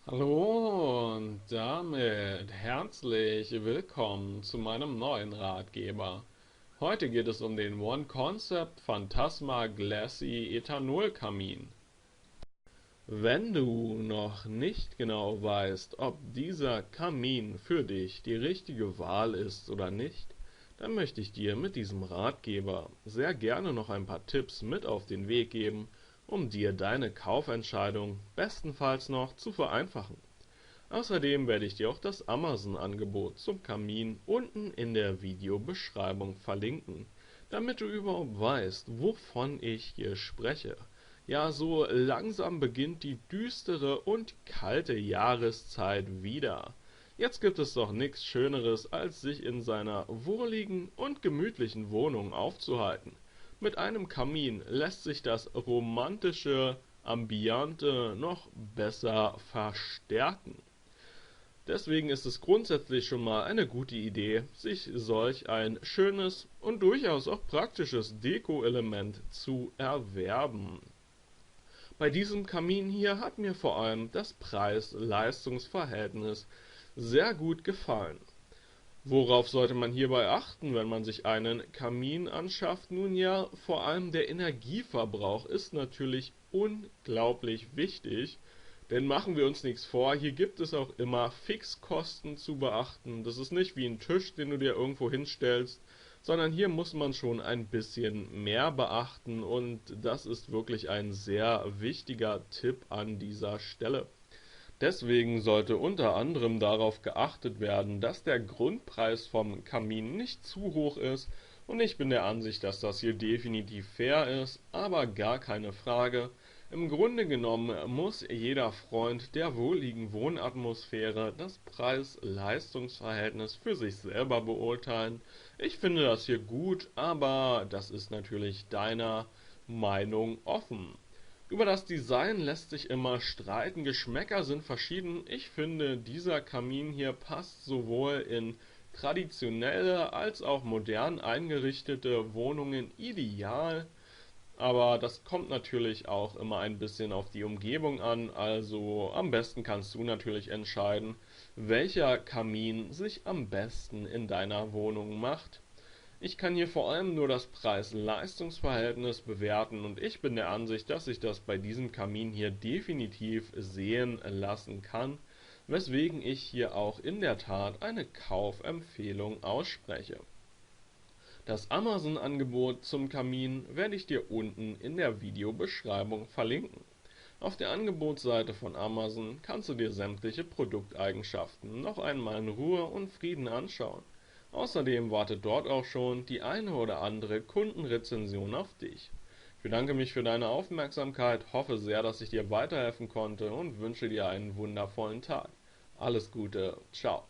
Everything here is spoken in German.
Hallo und damit herzlich willkommen zu meinem neuen Ratgeber. Heute geht es um den One Concept Phantasma Glassy Ethanolkamin. Wenn du noch nicht genau weißt, ob dieser Kamin für dich die richtige Wahl ist oder nicht, dann möchte ich dir mit diesem Ratgeber sehr gerne noch ein paar Tipps mit auf den Weg geben, um dir deine Kaufentscheidung bestenfalls noch zu vereinfachen. Außerdem werde ich dir auch das Amazon-Angebot zum Kamin unten in der Videobeschreibung verlinken, damit du überhaupt weißt, wovon ich hier spreche. Ja, so langsam beginnt die düstere und kalte Jahreszeit wieder. Jetzt gibt es doch nichts Schöneres, als sich in seiner wohligen und gemütlichen Wohnung aufzuhalten. Mit einem Kamin lässt sich das romantische Ambiente noch besser verstärken. Deswegen ist es grundsätzlich schon mal eine gute Idee, sich solch ein schönes und durchaus auch praktisches Deko-Element zu erwerben. Bei diesem Kamin hier hat mir vor allem das Preis-Leistungs-Verhältnis sehr gut gefallen. Worauf sollte man hierbei achten, wenn man sich einen Kamin anschafft? Nun ja, vor allem der Energieverbrauch ist natürlich unglaublich wichtig, denn machen wir uns nichts vor, hier gibt es auch immer Fixkosten zu beachten. Das ist nicht wie ein Tisch, den du dir irgendwo hinstellst, sondern hier muss man schon ein bisschen mehr beachten und das ist wirklich ein sehr wichtiger Tipp an dieser Stelle. Deswegen sollte unter anderem darauf geachtet werden, dass der Grundpreis vom Kamin nicht zu hoch ist, und ich bin der Ansicht, dass das hier definitiv fair ist, aber gar keine Frage. Im Grunde genommen muss jeder Freund der wohligen Wohnatmosphäre das Preis-Leistungs-Verhältnis für sich selber beurteilen. Ich finde das hier gut, aber das ist natürlich deiner Meinung offen. Über das Design lässt sich immer streiten, Geschmäcker sind verschieden. Ich finde, dieser Kamin hier passt sowohl in traditionelle als auch modern eingerichtete Wohnungen ideal, aber das kommt natürlich auch immer ein bisschen auf die Umgebung an, also am besten kannst du natürlich entscheiden, welcher Kamin sich am besten in deiner Wohnung macht. Ich kann hier vor allem nur das Preis-Leistungs-Verhältnis bewerten und ich bin der Ansicht, dass sich das bei diesem Kamin hier definitiv sehen lassen kann, weswegen ich hier auch in der Tat eine Kaufempfehlung ausspreche. Das Amazon-Angebot zum Kamin werde ich dir unten in der Videobeschreibung verlinken. Auf der Angebotsseite von Amazon kannst du dir sämtliche Produkteigenschaften noch einmal in Ruhe und Frieden anschauen. Außerdem wartet dort auch schon die eine oder andere Kundenrezension auf dich. Ich bedanke mich für deine Aufmerksamkeit, hoffe sehr, dass ich dir weiterhelfen konnte und wünsche dir einen wundervollen Tag. Alles Gute, ciao.